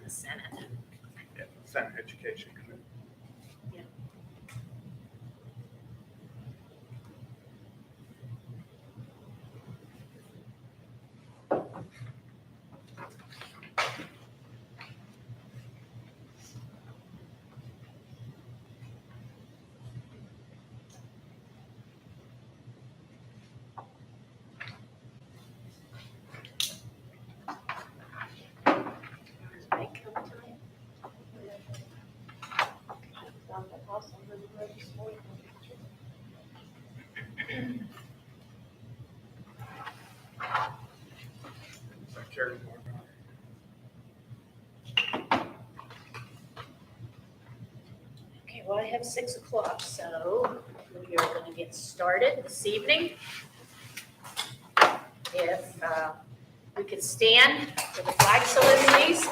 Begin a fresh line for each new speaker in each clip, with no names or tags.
the Senate.
Yeah, Senate Education Committee.
Yeah. May come tonight.
So Carrie Moore.
Okay, well, I have 6 o'clock, so we are going to get started this evening. If we could stand for the flag salute,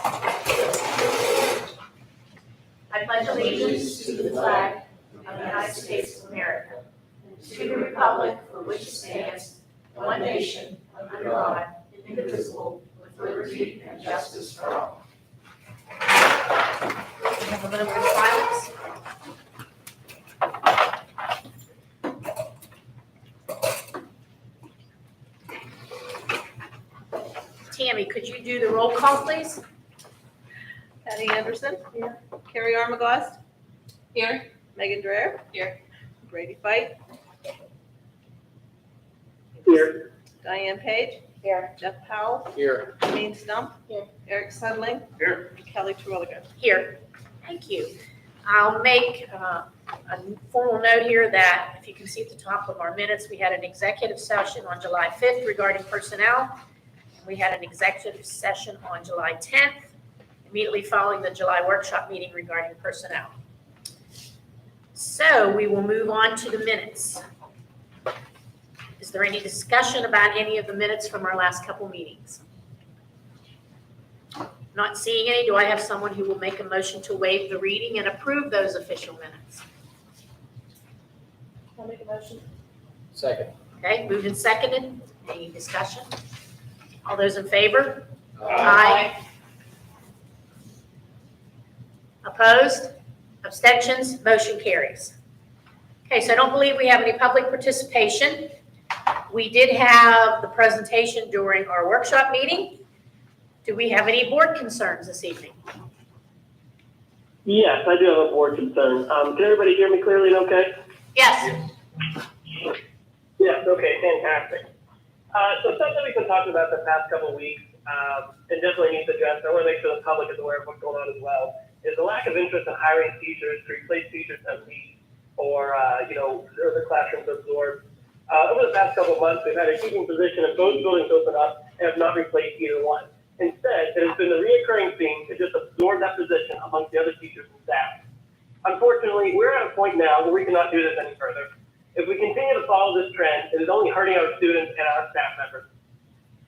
I pledge allegiance to the flag of the United States of America, and to the republic for which it stands, one nation, under God, indivisible, with liberty and justice for all. We have a moment of silence. Tammy, could you do the roll call, please?
Patty Anderson. Here. Carrie Armagost. Here. Megan Dreher. Here. Brady Fight.
Here.
Diane Page.
Here.
Jeff Powell.
Here.
Jane Stump.
Here.
Eric Sudling.
Here.
And Kelly Terwilliger.
Here. Thank you. I'll make a formal note here that if you can see at the top of our minutes, we had an executive session on July 5th regarding personnel. We had an executive session on July 10th, immediately following the July workshop meeting regarding personnel. So we will move on to the minutes. Is there any discussion about any of the minutes from our last couple meetings? Not seeing any, do I have someone who will make a motion to waive the reading and approve those official minutes?
I'll make a motion.
Second.
Okay, moved and seconded. Any discussion? All those in favor?
Aye.
Opposed? Abstentions? Motion carries. Okay, so I don't believe we have any public participation. We did have the presentation during our workshop meeting. Do we have any board concerns this evening?
Yes, I do have a board concern. Can everybody hear me clearly and okay?
Yes.
Yes, okay, fantastic. So something we've been talking about the past couple of weeks, and definitely needs to address, I want to make sure the public is aware of what's going on as well, is the lack of interest in hiring teachers to replace teachers that leave or the classrooms absorbed. Over the past couple of months, we've had a teaching position and both buildings open up and have not replaced either one. Instead, it has been the reoccurring theme to just absorb that position amongst the other teachers and staff. Unfortunately, we're at a point now where we cannot do this any further. If we continue to follow this trend, it is only hurting our students and our staff members.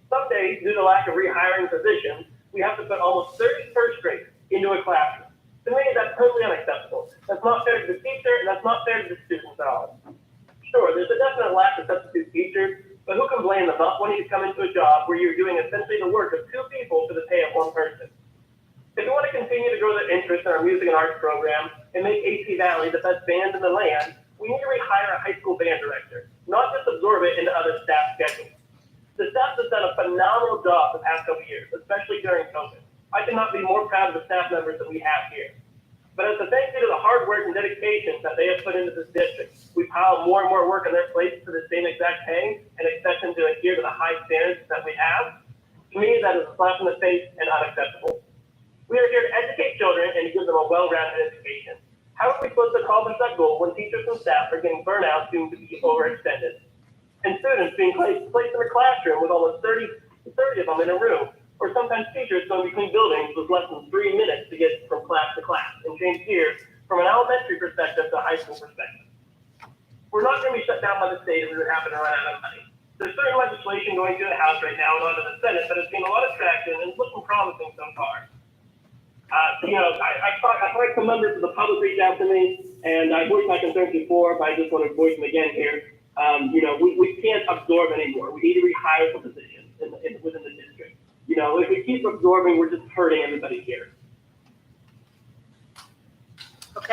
Some days, due to lack of rehiring positions, we have to put almost 30 first graders into a classroom. To me, that's totally unacceptable. That's not fair to the teacher, and that's not fair to the students at all. Sure, there's a definite lack of substitute teachers, but who can blame them not wanting to come into a job where you're doing essentially the work of 2 people for the pay of 1 person? If we want to continue to grow their interest in our music and arts program and make AC Valley the best band in the land, we need to rehire a high school band director, not just absorb it into other staff schedules. The staff has done a phenomenal job the past couple years, especially during COVID. I cannot be more proud of the staff members that we have here. But as a thank you to the hard work and dedication that they have put into this district, we pile more and more work on their plates for the same exact pay and expect them to adhere to the high standards that we have. To me, that is a slap in the face and unacceptable. We are here to educate children and to give them a well-rounded education. How are we supposed to accomplish that goal when teachers and staff are getting burnout soon to be overextended? And students being placed in a classroom with almost 30 of them in a room, or sometimes teachers going between buildings with less than 3 minutes to get from class to class and change gears from an elementary perspective to a high school perspective. We're not going to be shut down by the state if we would happen to run out of money. There's certain legislation going through the House right now and onto the Senate that has seen a lot of traction and is looking promising so far. I find some members of the public reach out to me, and I voiced my concerns before, but I just want to voice them again here. We can't absorb anymore. We need to rehire the positions within the district. If we keep absorbing, we're just hurting everybody here.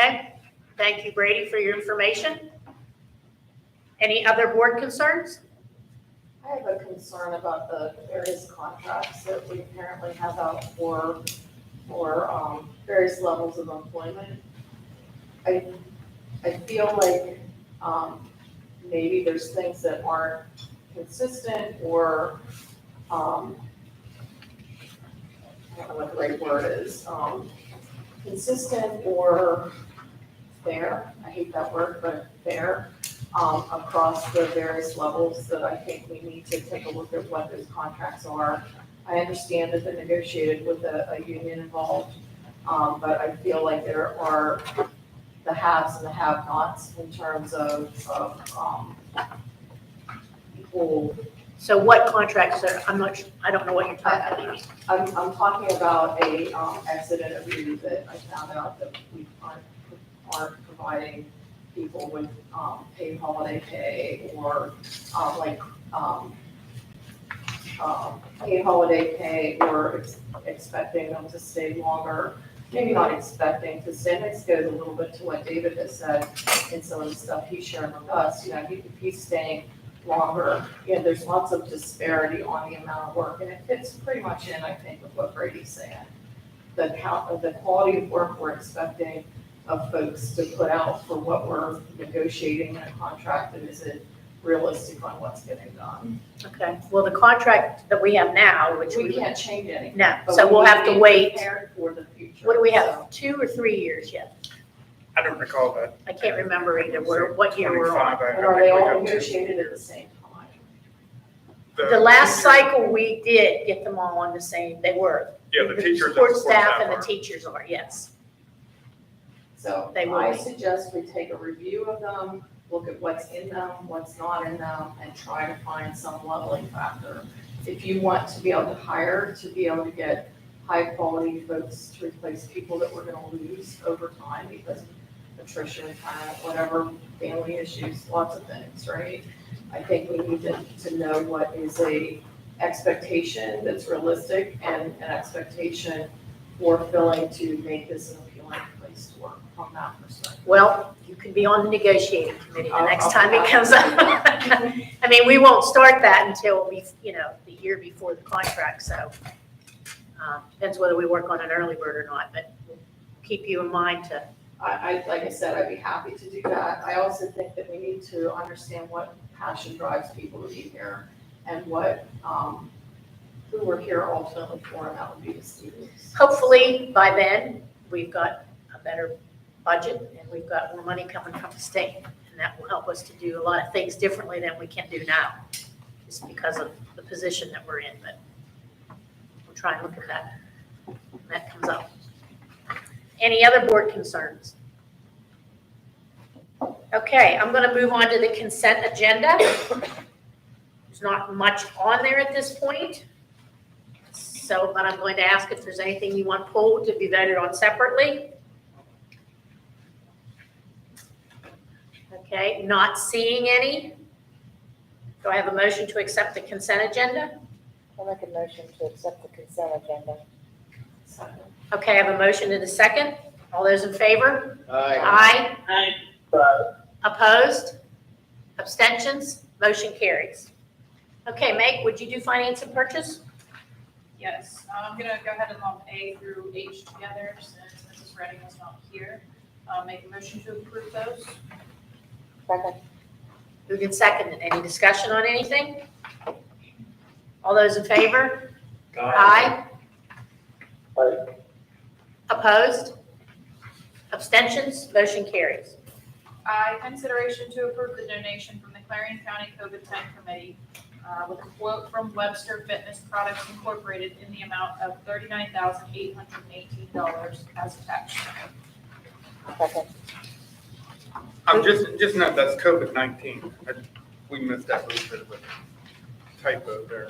Okay, thank you, Brady, for your information. Any other board concerns?
I have a concern about the various contracts that we apparently have out for various levels of employment. I feel like, maybe there's things that aren't consistent or, I don't know what the right word is, consistent or fair, I hate that word, but fair, across the various levels that I think we need to take a look at what those contracts are. I understand that they're negotiated with a union involved, but I feel like there are the haves and the have-nots in terms of equal.
So what contracts are, I don't know what you're talking about.
I'm talking about a exit interview that I found out that we aren't providing people with paid holiday pay or paid holiday pay or expecting them to stay longer. Maybe not expecting to stay. This goes a little bit to what David has said in some of the stuff he's sharing with us. You know, if he's staying longer, there's lots of disparity on the amount of work, and it fits pretty much in, I think, with what Brady's saying. The quality of work we're expecting of folks to put out for what we're negotiating in a contract that isn't realistic on what's getting done.
Okay, well, the contract that we have now, which
We can't change anything.
No,
but
so
we
we'll
need
have to
be
wait.
prepared for the future.
What do we
So,
have, 2 or 3 years yet?
I don't recall that.
I can't remember either, what year we're on.
25, I
And are
think
they
we
all
got two.
negotiated at the same time?
The last cycle, we did get them all on the same, they were.
Yeah, the teachers and
Support staff and the
are.
teachers are, yes.
So
They will
I
be.
suggest we take a review of them, look at what's in them, what's not in them, and try to find some leveling factor. If you want to be able to hire, to be able to get high-quality folks to replace people that we're gonna lose over time because of attrition, retirement, whatever, family issues, lots of things, right? I think we need to know what is a expectation that's realistic and an expectation for filling to make this an appealing place to work from that perspective.
Well, you can be on the negotiating committee the next
I'll-
time it comes up. I mean, we won't start that until the year before the contract, so depends whether we work on an early bird or not, but we'll keep you in mind to,
Like I said, I'd be happy to do that. I also think that we need to understand what passion drives people to be here and what, who we're here ultimately for, and that would be the students.
hopefully by then, we've got a better budget and we've got more money coming from the state. And that will help us to do a lot of things differently than we can do now, just because of the position that we're in, but we'll try and look at that when that comes up. Any other board concerns? Okay, I'm going to move on to the consent agenda. There's not much on there at this point. So, but I'm going to ask if there's anything you want pulled to be voted on separately. Okay, not seeing any. Do I have a motion to accept the consent agenda?
I'll make a motion to accept the consent agenda.
So,
Okay, I have a motion and a second. All those in favor?
Aye.
Aye.
Aye.
Opposed? Abstentions? Motion carries. Okay, Meg, would you do finance and purchase?
Yes, I'm gonna go ahead and lump A through H together since Mrs. Redding is not here. Make a motion to approve those.
Second.
Moved and seconded. Any discussion on anything? All those in favor? Aye.
Aye.
Opposed? Abstentions? Motion carries.
I, consideration to approve the donation from the Clarion County COVID-10 Committee with a quote from Webster Fitness Products Incorporated in the amount of $39,818 as attached.
Second.
Just note, that's COVID-19. We missed that little bit of a typo there.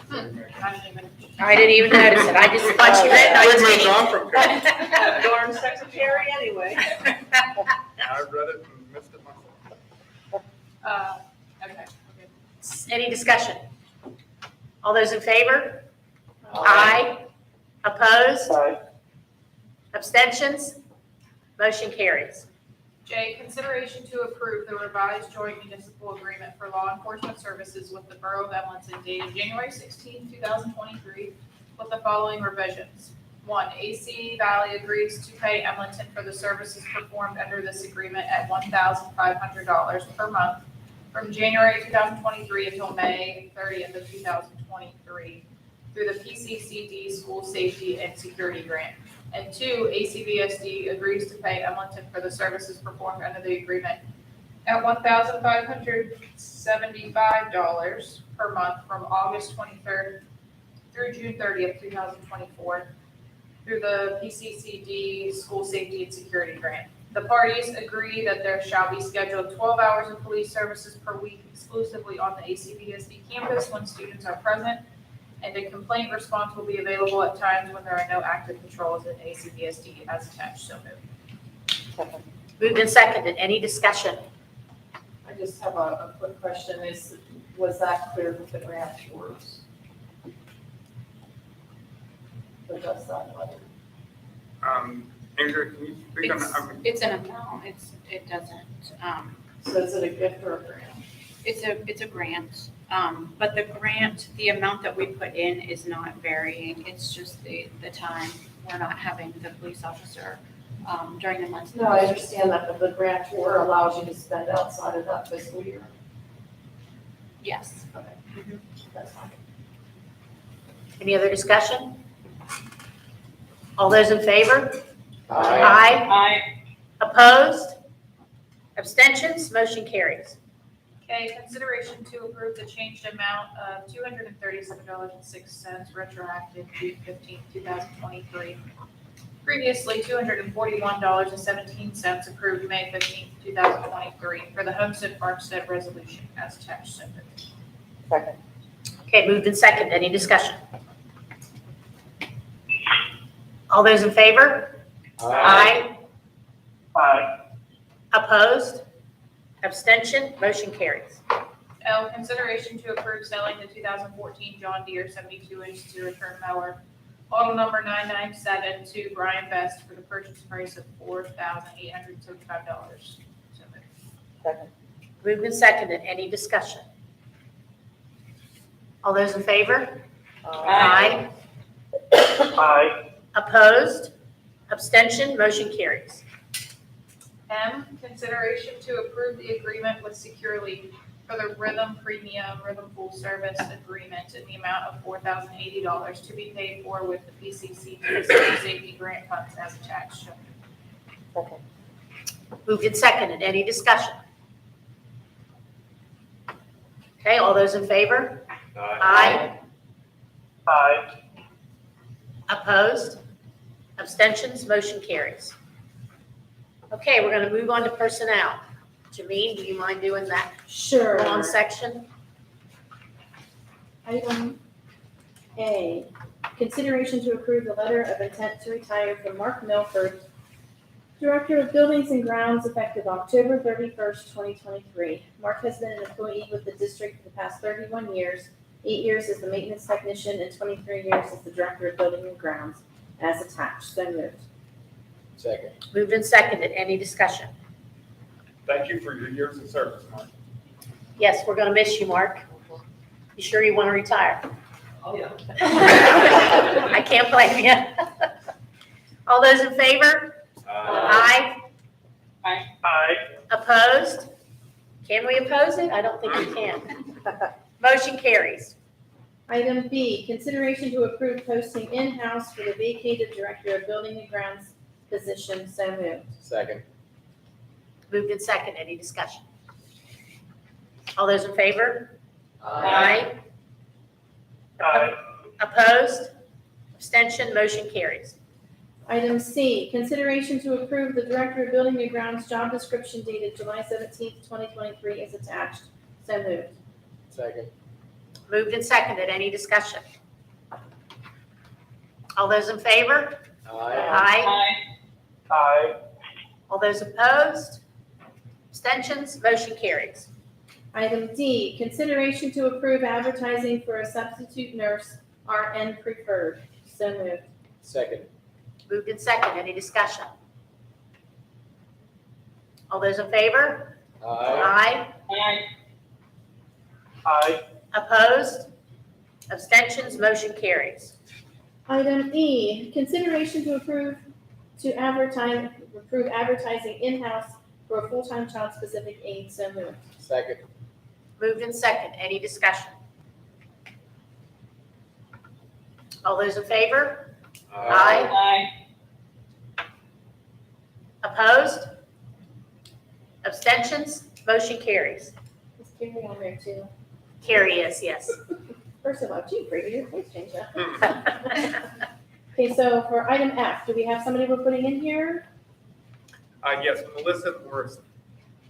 I didn't even notice it. I just thought you read
We moved
19.
on from COVID.
Dorm secretary anyway.
I read it and missed it myself.
Okay.
Any discussion? All those in favor? Aye. Opposed?
Aye.
Abstentions? Motion carries.
J, consideration to approve the revised joint municipal agreement for law enforcement services with the Borough of Emlenton dated January 16, 2023, with the following revisions. 1, ACV Valley agrees to pay Emlenton for the services performed under this agreement at $1,500 per month from January 2023 until May 30th of 2023 through the PCCD School Safety and Security Grant. And 2, ACVSD agrees to pay Emlenton for the services performed under the agreement at $1,575 per month from August 23rd through June 30th, 2024 through the PCCD School Safety and Security Grant. The parties agree that there shall be scheduled 12 hours of police services per week exclusively on the ACVSD campus when students are present, and a complaint response will be available at times when there are no active patrols in ACVSD as attached. So moved.
Second.
Moved and seconded. Any discussion?
I just have a quick question, was that clear with the grant tours? Just that letter.
Andrew, can you speak on that?
It's an amount, it doesn't,
So is it a gift or a grant?
it's a grant. But the grant, the amount that we put in is not varying, it's just the time. We're not having the police officer, during the months.
No, I understand that, but the grant tour allows you to spend outside of that fiscal year.
Yes.
Okay. That's fine.
Any other discussion? All those in favor?
Aye.
Aye. Opposed? Abstentions? Motion carries.
Okay, consideration to approve the changed amount of $237.06 retroactive June 15, 2023. Previously, $241.17 approved May 15, 2023 for the Homestead Farmstead Resolution as attached. So moved.
Second.
Okay, moved and seconded. Any discussion? All those in favor? Aye.
Aye.
Opposed? Abstention? Motion carries.
L, consideration to approve selling the 2014 John Deere 72-inch zero-turn mower, model number 997 to Brian Best for the purchase price of $4,875. So moved.
Second.
Moved and seconded. Any discussion? All those in favor? Aye.
Aye.
Opposed? Abstention? Motion carries.
M, consideration to approve the agreement with Securely for the Rhythm Premium Rhythm Full Service Agreement in the amount of $4,080 to be paid for with the PCC Safety Grant Funds as attached. So moved.
Second.
Moved and seconded. Any discussion? Okay, all those in favor? Aye.
Aye.
Opposed? Abstentions? Motion carries. Okay, we're going to move on to personnel. Jameen, do you mind doing that
Sure.
long section?
Item A, consideration to approve the letter of intent to retire from Mark Milford, Director of Buildings and Grounds, effective October 31st, 2023. Mark has been an employee with the district for the past 31 years, 8 years as the maintenance technician and 23 years as the Director of Building and Grounds, as attached. So moved.
Second.
Moved and seconded. Any discussion?
Thank you for your years of service, Mark.
Yes, we're going to miss you, Mark. You sure you want to retire?
Oh, yeah.
I can't blame you. All those in favor? Aye.
Aye.
Opposed? Can we oppose it? I don't think we can. Motion carries.
Item B, consideration to approve posting in-house for the vacated Director of Building and Grounds position. So moved.
Second.
Moved and seconded. Any discussion? All those in favor? Aye.
Aye.
Opposed? Abstention? Motion carries.
Item C, consideration to approve the Director of Building and Grounds job description dated July 17th, 2023 is attached. So moved.
Second.
Moved and seconded. Any discussion? All those in favor?
Aye.
Aye.
All those opposed? Abstentions? Motion carries.
Item D, consideration to approve advertising for a substitute nurse, RN preferred. So moved.
Second.
Moved and seconded. Any discussion? All those in favor?
Aye.
Aye.
Aye.
Opposed? Abstentions? Motion carries.
Item E, consideration to approve advertising in-house for a full-time child-specific aide. So moved.
Second.
Moved in second. Any discussion? All those in favor? Aye. Opposed? Abstentions? Motion carries.
Is Carrie on there too?
Carry is, yes.
First of all, gee, Brady, your voice changed up. Okay, so for item F, do we have somebody we're putting in here?
Yes, Melissa Morrison.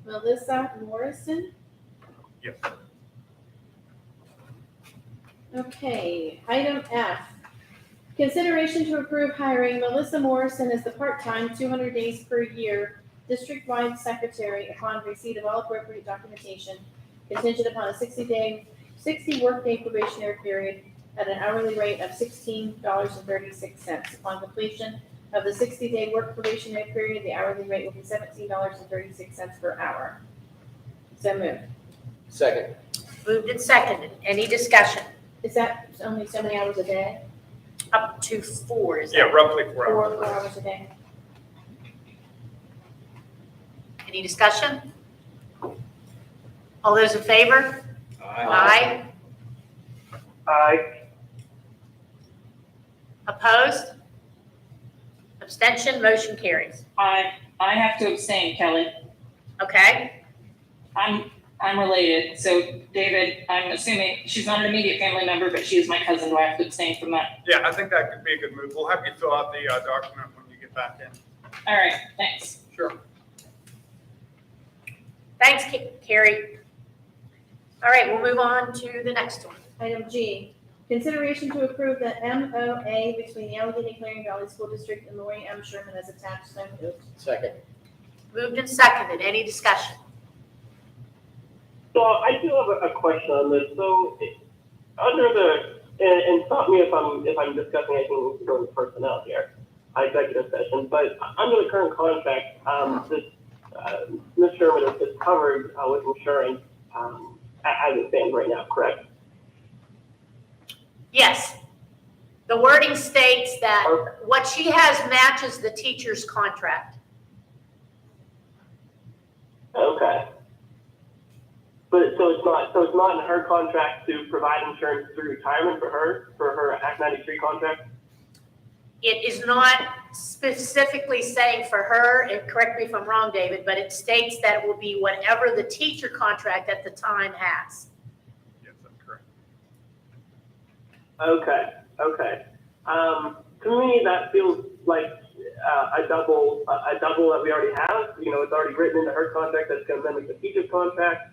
Melissa Morrison?
Yes.
Okay, item F. Consideration to approve hiring Melissa Morrison as the part-time, 200 days per year, district-wide secretary upon receipt of all appropriate documentation, contingent upon a 60 workday probationary period at an hourly rate of $16.36. Upon completion of the 60-day work probationary period, the hourly rate will be $17.36 per hour. So moved.
Second.
Moved and seconded. Any discussion?
Is that only so many hours a day?
Up to 4, is
Yeah,
that?
roughly 4 hours.
4 hours a day?
Any discussion? All those in favor? Aye.
Aye.
Opposed? Abstention? Motion carries.
I have to abstain, Kelly.
Okay?
I'm related, so David, I'm assuming she's not an immediate family member, but she is my cousin. Do I have to abstain from that?
Yeah, I think that could be a good move. We'll have you fill out the document when you get back in.
All right, thanks.
Sure.
Thanks, Carrie. All right, we'll move on to the next one.
Item G, consideration to approve the MOA between the Allegheny Clearing Valley School District and Lori M. Sherman as attached. So moved.
Second.
Moved and seconded. Any discussion?
So I do have a question on this. So under the, and stop me if I'm discussing anything regarding personnel here, executive session, but under the current contract, this, Ms. Sherman is covered with insurance as it stands right now, correct?
Yes. The wording states that what she has matches the teacher's contract.
Okay. But so it's not in her contract to provide insurance through retirement for her Act 93 contract?
It is not specifically saying for her, and correct me if I'm wrong, David, but it states that it will be whatever the teacher contract at the time has.
Yes, that's correct.
Okay. To me, that feels like a double that we already have. You know, it's already written into her contract that's going to mimic the teacher's contract.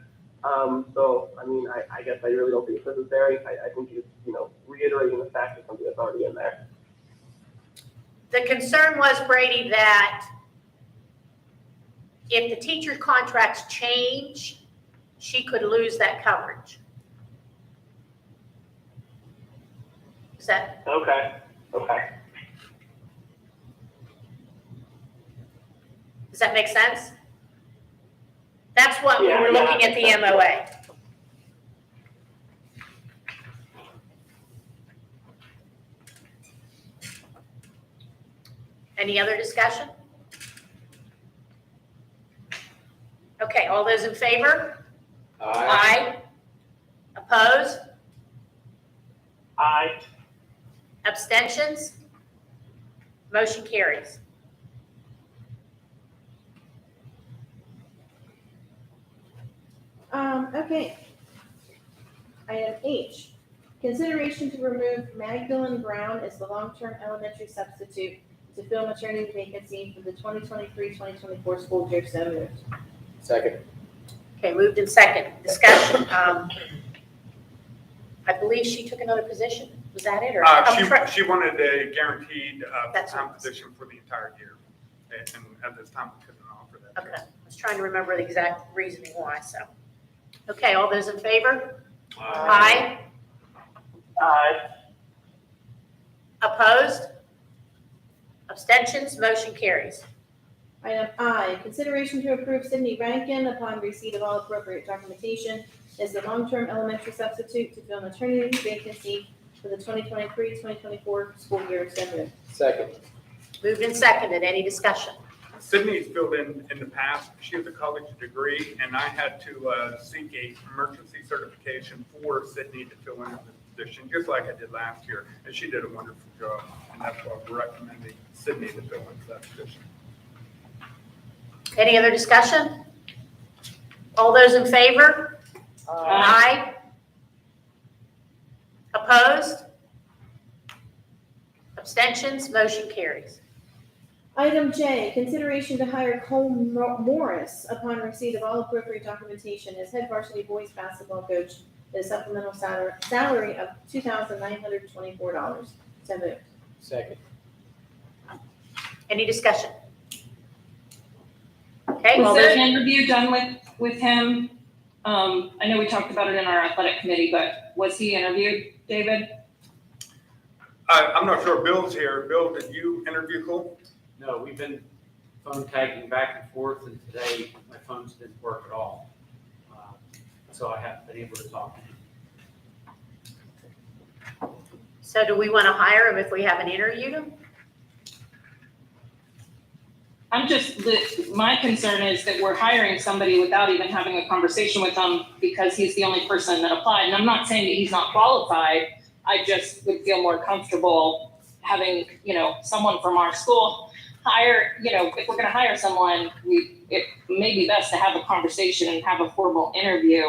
So, I mean, I guess I really don't think it's necessary. I think it's, reiterating the fact of something that's already in there.
The concern was, Brady, that if the teacher contracts change, she could lose that coverage. Is that,
Okay.
does that make sense? That's what we
Yeah,
were
yeah,
looking at
that
the
makes sense.
MOA. Any other discussion? Okay, all those in favor? Aye. Opposed?
Aye.
Abstentions? Motion carries.
Okay. Item H, consideration to remove Magdalene Brown as the long-term elementary substitute to fill maternity vacancy for the 2023-2024 school year. So moved.
Second.
Okay, moved in second. Discussion. I believe she took another position. Was that it? Or
She wanted a guaranteed
That's
full-time
what it was.
position for the entire year. And at this time, we couldn't offer that.
Okay, I was trying to remember the exact reasoning why, so. Okay, all those in favor? Aye.
Aye.
Opposed? Abstentions? Motion carries.
Item I, consideration to approve Sydney Rankin upon receipt of all appropriate documentation as the long-term elementary substitute to fill maternity vacancy for the 2023-2024 school year. So moved.
Second.
Moved and seconded. Any discussion?
Sydney's filled in the past. She has a college degree, and I had to seek a emergency certification for Sydney to fill in the position, just like I did last year. And she did a wonderful job, and that's why we're recommending Sydney to fill into that position.
Any other discussion? All those in favor? Aye. Opposed? Abstentions? Motion carries.
Item J, consideration to hire Cole Morris upon receipt of all appropriate documentation as head varsity boys basketball coach at a supplemental salary of $2,924. So moved.
Second.
Any discussion? Okay,
Was
well,
there
there's,
an interview done with him? I know we talked about it in our athletic committee, but was he interviewed, David?
I'm not sure Bill's here. Bill, did you interview Cole?
No, we've been phone tagging back and forth, and today my phones didn't work at all. So I haven't been able to talk to him.
so do we want to hire him if we haven't interviewed him?
My concern is that we're hiring somebody without even having a conversation with them because he's the only person that applied. And I'm not saying that he's not qualified. I just would feel more comfortable having, someone from our school hire, if we're gonna hire someone, it may be best to have a conversation and have a formal interview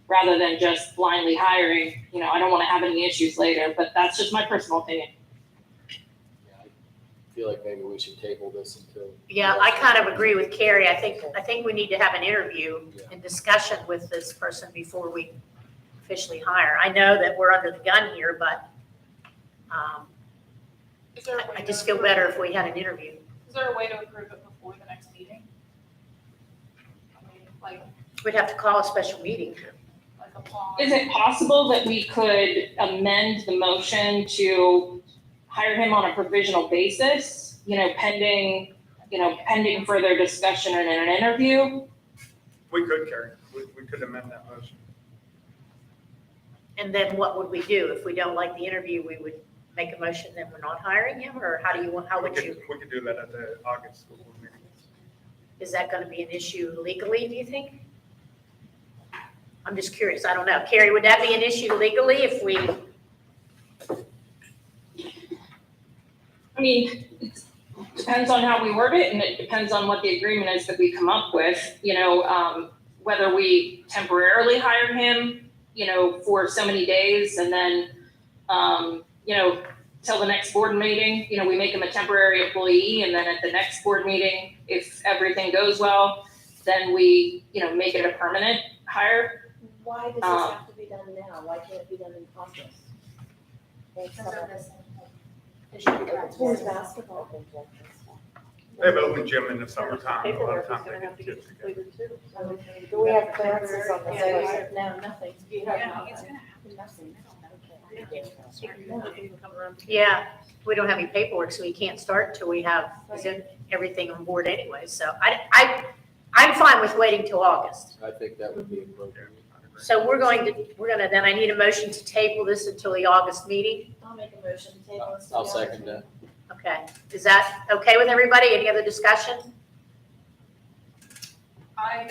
rather than just blindly hiring. I don't wanna have any issues later, but that's just my personal opinion.
Yeah, I feel like maybe we should table this until.
Yeah, I kind of agree with Carrie. I think we need to have an interview and discussion with this person before we officially hire. I know that we're under the gun here, but
Is there a way
I
to
just feel
approve-
better if we had an interview.
Is there a way to approve it before the next meeting? I mean, like
We'd have to call a special meeting.
a pause.
Is it possible that we could amend the motion to hire him on a provisional basis, pending further discussion and an interview?
We could, Carrie. We could amend that motion.
And then what would we do? If we don't like the interview, we would make a motion that we're not hiring him, or how would you?
We could do that at the August school board meeting.
Is that going to be an issue legally, do you think? I'm just curious. I don't know. Carrie, would that be an issue legally if we?
I mean, it depends on how we word it, and it depends on what the agreement is that we come up with, whether we temporarily hire him, for so many days, and then, till the next board meeting, we make him a temporary employee, and then at the next board meeting, if everything goes well, then we, make it a permanent hire.
Why does this have to be done now? Why can't it be done in August? Boys basketball.
They have open gym in the summertime. A lot of times they get kids together.
Do we have clearances on the site?
No, nothing.
Yeah, he's gonna
Nothing.
Yeah, we don't have any paperwork, so we can't start until we have everything on board anyway. So I'm fine with waiting till August.
I think that would be appropriate.
So then I need a motion to table this until the August meeting.
I'll make a motion to table this.
I'll second that.
Okay, is that okay with everybody? Any other discussion?
I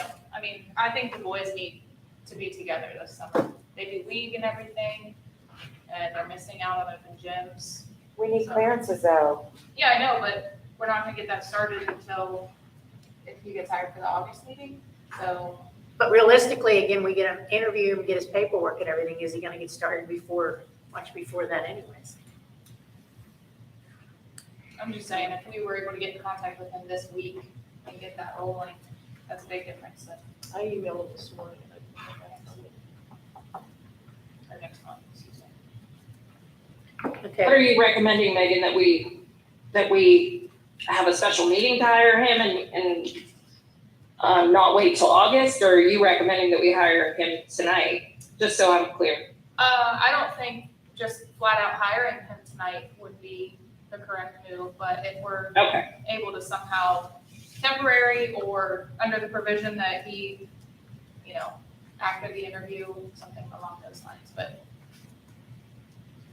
think the boys need to be together this summer. They do league and everything, and they're missing out on open gyms.
We need clearances though.
Yeah, I know, but we're not gonna get that started until if he gets hired for the August meeting, so.
But realistically, again, we get an interview and get his paperwork and everything. Is he gonna get started much before that anyways?
I'm just saying, if we were able to get in contact with him this week and get that rolling, that's a big difference.
I emailed him this morning.
Or next month, excuse me.
Okay.
What are you recommending, Megan, that we have a special meeting to hire him and not wait till August, or are you recommending that we hire him tonight? Just so I'm clear.
I don't think just flat out hiring him tonight would be the correct move, but if we're
Okay.
able to somehow temporary or under the provision that he, after the interview, something along those lines, but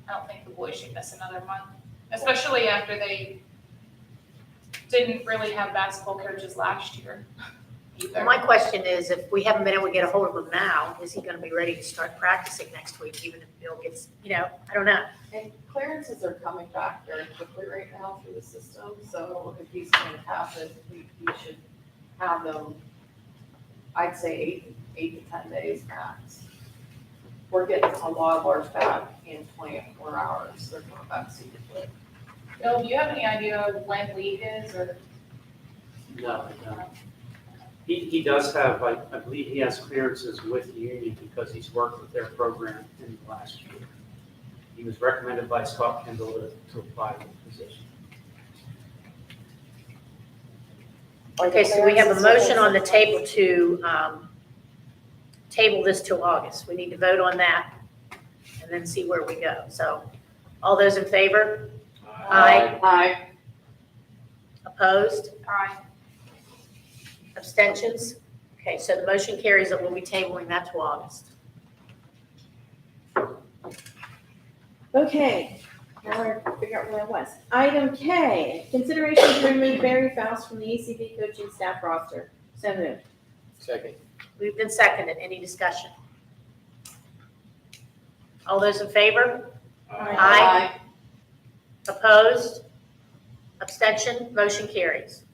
I don't think the boys should miss another month, especially after they didn't really have basketball coaches last year either.
My question is, if we haven't been able to get a hold of him now, is he gonna be ready to start practicing next week, even if Bill gets, I don't know.
And clearances are coming back very quickly right now through the system, so if he's going to have it, we should have them, I'd say 8 to 10 days max. We're getting a lot of ours back in 24 hours, they're coming back super quick.
Bill, do you have any idea when league is, or?
No, no. He does have, I believe he has clearances with the union because he's worked with their program in the last year. He was recommended by Scott Kendall to apply for the position.
Okay, so we have a motion on the table to, table this till August. We need to vote on that and then see where we go. So, all those in favor? Aye.
Aye.
Opposed?
Aye.
Abstentions? Okay, so the motion carries that we'll be tabling that to August.
Okay, now we're figure out where I was. Item K, consideration to remove Barry Faust from the ACV coaching staff roster. So moved.
Second.
Moved and seconded. Any discussion? All those in favor? Aye. Opposed? Abstention? Motion carries.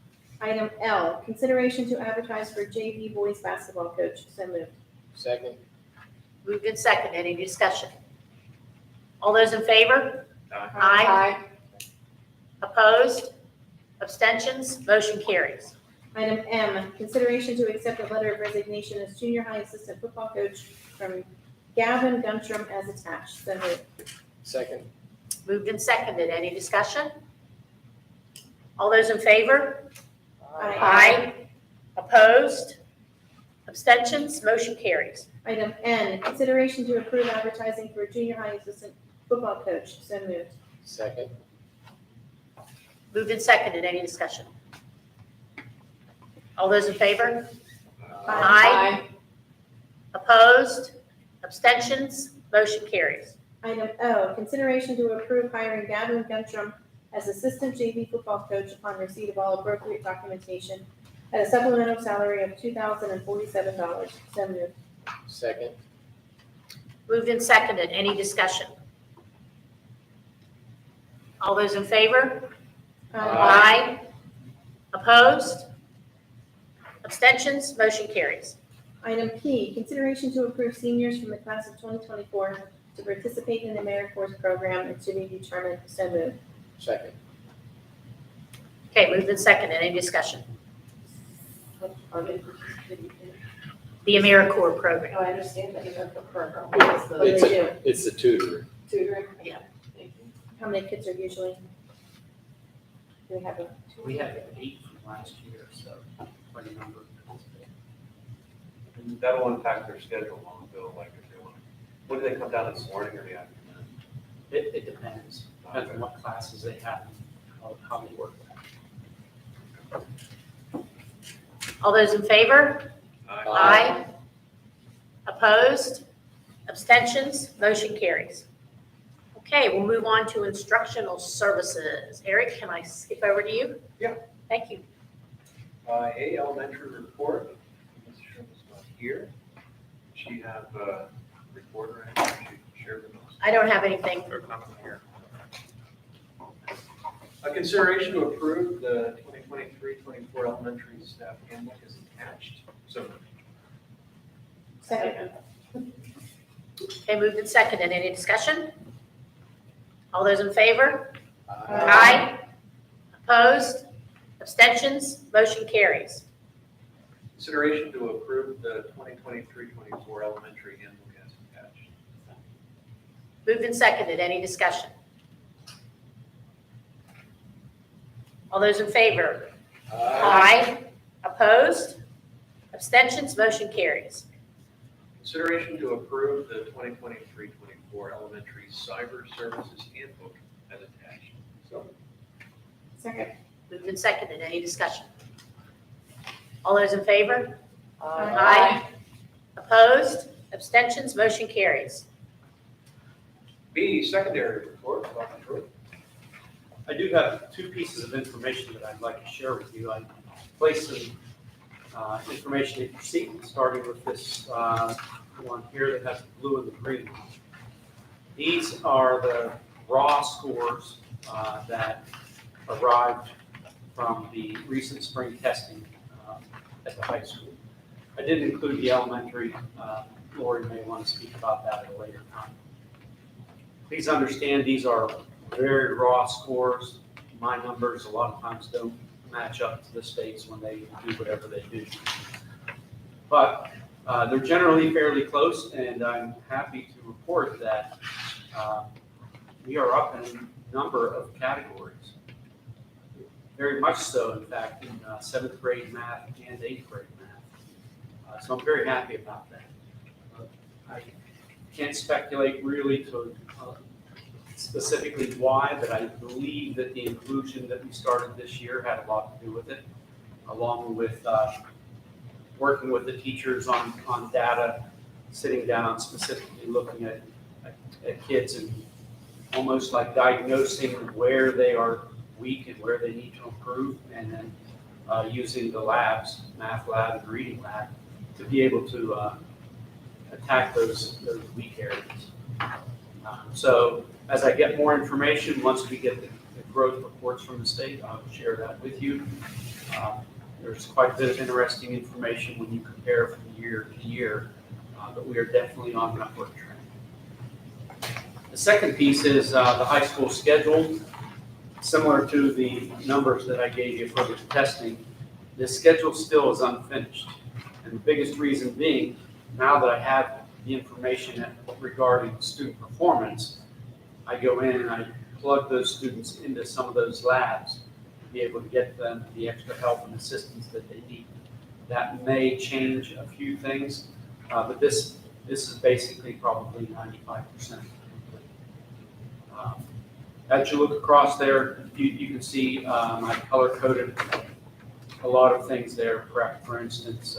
Item L, consideration to advertise for JV boys basketball coach. So moved.
Second.
Moved and seconded. Any discussion? All those in favor?
Aye.
Aye. Opposed? Abstentions? Motion carries.
Item M, consideration to accept a letter of resignation as junior high assistant football coach from Gavin Guntram as attached. So moved.
Second.
Moved and seconded. Any discussion? All those in favor? Aye. Opposed? Abstentions? Motion carries.
Item N, consideration to approve advertising for a junior high assistant football coach. So moved.
Second.
Moved and seconded. Any discussion? All those in favor? Aye. Opposed? Abstentions? Motion carries.
Item O, consideration to approve hiring Gavin Guntram as assistant JV football coach upon receipt of all appropriate documentation at a supplemental salary of $2,047. So moved.
Second.
Moved and seconded. Any discussion? All those in favor? Aye. Opposed? Abstentions? Motion carries.
Item P, consideration to approve seniors from the class of 2024 to participate in the AmeriCorps program and to be determined. So moved.
Second.
Okay, moved and seconded. Any discussion?
Are they participating in?
The AmeriCorps program.
No, I understand that you have the program, it's
What do
the
they do?
It's the tutor.
tutoring.
Yeah.
Thank you.
How many kids are usually? Do we have a?
We had 8 from last year, so quite a number.
And that'll impact their schedule on the bill, like if they want. When do they come down this morning or the afternoon?
It depends on what classes they have, how they work that.
All those in favor? Aye. Opposed? Abstentions? Motion carries. Okay, we'll move on to instructional services. Eric, can I skip over to you?
Yeah.
Thank you.
A elementary report, Ms. Sherman's not here. She have a reporter and she can share with us.
I don't have anything.
They're coming here.
A consideration to approve the 2023-24 elementary staff handbook is attached. So
Second.
Okay, moved and seconded. Any discussion? All those in favor?
Aye.
Opposed? Abstentions? Motion carries.
consideration to approve the 2023-24 elementary handbook as attached.
Moved and seconded. Any discussion? All those in favor? Aye. Opposed? Abstentions? Motion carries.
Consideration to approve the 2023-24 elementary cyber services handbook as attached. So
Second.
Moved and seconded. Any discussion? All those in favor?
Aye.
Opposed? Abstentions? Motion carries.
B, secondary report, Dr. Troy.
I do have two pieces of information that I'd like to share with you. I placed some information in your seat, starting with this one here that has the blue and the green. These are the raw scores that arrived from the recent spring testing at the high school. I did include the elementary. Lori may want to speak about that at a later time. Please understand these are very raw scores. My numbers a lot of times don't match up to the states when they do whatever they do. But they're generally fairly close, and I'm happy to report that we are up in a number of categories. Very much so, in fact, in 7th grade math and 8th grade math. So I'm very happy about that. I can't speculate really to specifically why, but I believe that the inclusion that we started this year had a lot to do with it, along with working with the teachers on data, sitting down, specifically looking at kids and almost like diagnosing where they are weak and where they need to improve, and then using the labs, math lab and reading lab, to be able to attack those weak areas. So as I get more information, once we get the growth reports from the state, I'll share that with you. There's quite a bit of interesting information when you compare from year to year, but we are definitely on an upward trend. The second piece is the high school schedule. Similar to the numbers that I gave you for the testing, this schedule still is unfinished. And the biggest reason being, now that I have the information regarding student performance, I go in and I plug those students into some of those labs to be able to get them the extra help and assistance that they need. That may change a few things, but this is basically probably 95% complete. As you look across there, you can see I color-coded a lot of things there, correct? For instance,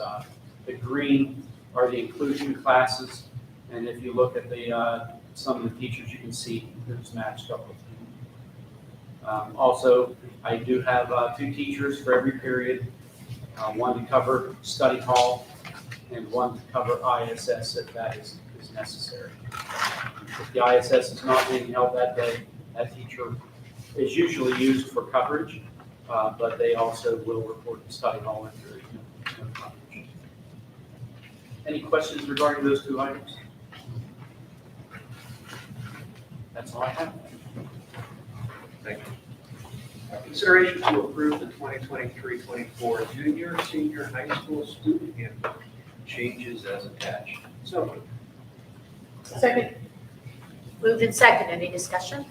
the green are the inclusion classes, and if you look at the some of the teachers, you can see who's matched up with them. Also, I do have 2 teachers for every period, one to cover study hall and one to cover ISS if that is necessary. If the ISS is not being held that day, that teacher is usually used for coverage, but they also will report to study hall if there is no coverage. Any questions regarding those 2 items? That's all I have.
Thank you. Consideration to approve the 2023-24 junior, senior high school student handbook changes as attached. So moved.
Second.
Moved and second. Any discussion?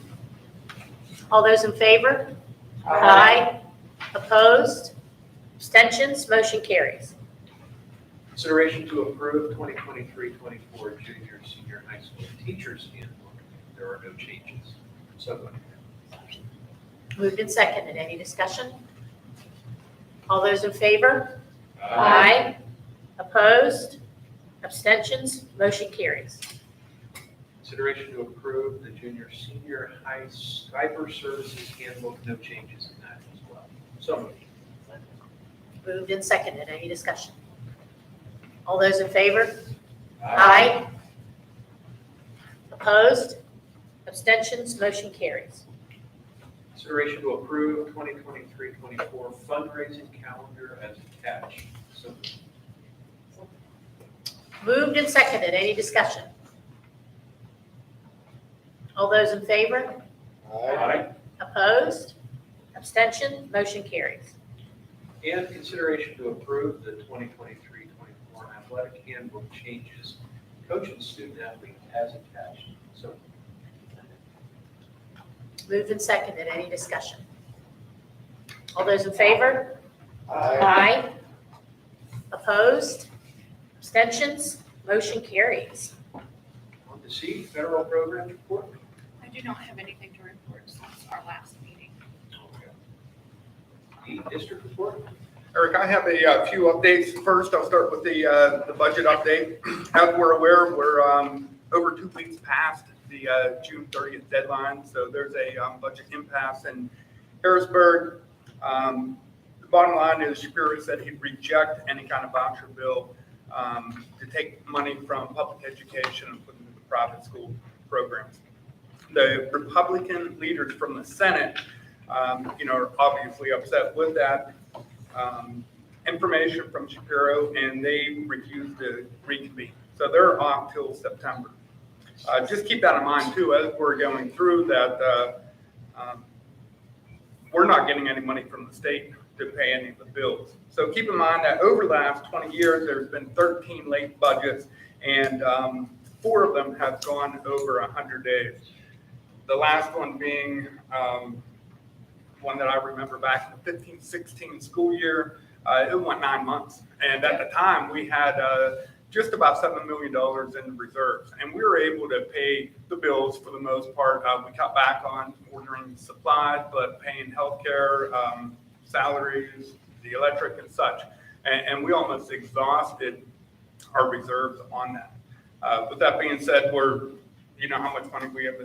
All those in favor? Opposed? Abstentions? Motion carries.
Consideration to approve 2023-24 junior, senior high school teachers handbook. There are no changes. So moved.
Moved and seconded. Any discussion? All those in favor? Opposed? Abstentions? Motion carries.
Consideration to approve the junior, senior high cyber services handbook. No changes in that as well. So moved.
Moved and seconded. Any discussion? All those in favor? Opposed? Abstentions? Motion carries.
Consideration to approve 2023-24 fundraising calendar as attached. So moved.
Moved and seconded. Any discussion? All those in favor? Opposed? Abstention? Motion carries.
And consideration to approve the 2023-24 athletic handbook changes, coach and student athlete as attached. So
Moved and seconded. Any discussion? All those in favor? Opposed? Abstentions? Motion carries.
on to C, federal program report.
I do not have anything to report since our last meeting.
D, district report.
Eric, I have a few updates. First, I'll start with the budget update. As we're aware, we're over 2 weeks past the June 30th deadline, so there's a budget impasse in Harrisburg. The bottom line is Shapiro said he'd reject any kind of voucher bill to take money from public education and put it into private school programs. The Republican leaders from the Senate, are obviously upset with that information from Shapiro, and they refused to reconvene. So they're off till September. Just keep that in mind too, as we're going through that, we're not getting any money from the state to pay any of the bills. So keep in mind that over the last 20 years, there's been 13 late budgets, and 4 of them have gone over 100 days. The last one being one that I remember back in the 15-16 school year. It went 9 months, and at the time we had just about $7 million in reserves, and we were able to pay the bills for the most part. We cut back on ordering supplies, but paying healthcare, salaries, the electric and such, and we almost exhausted our reserves on that. With that being said, you know how much money we have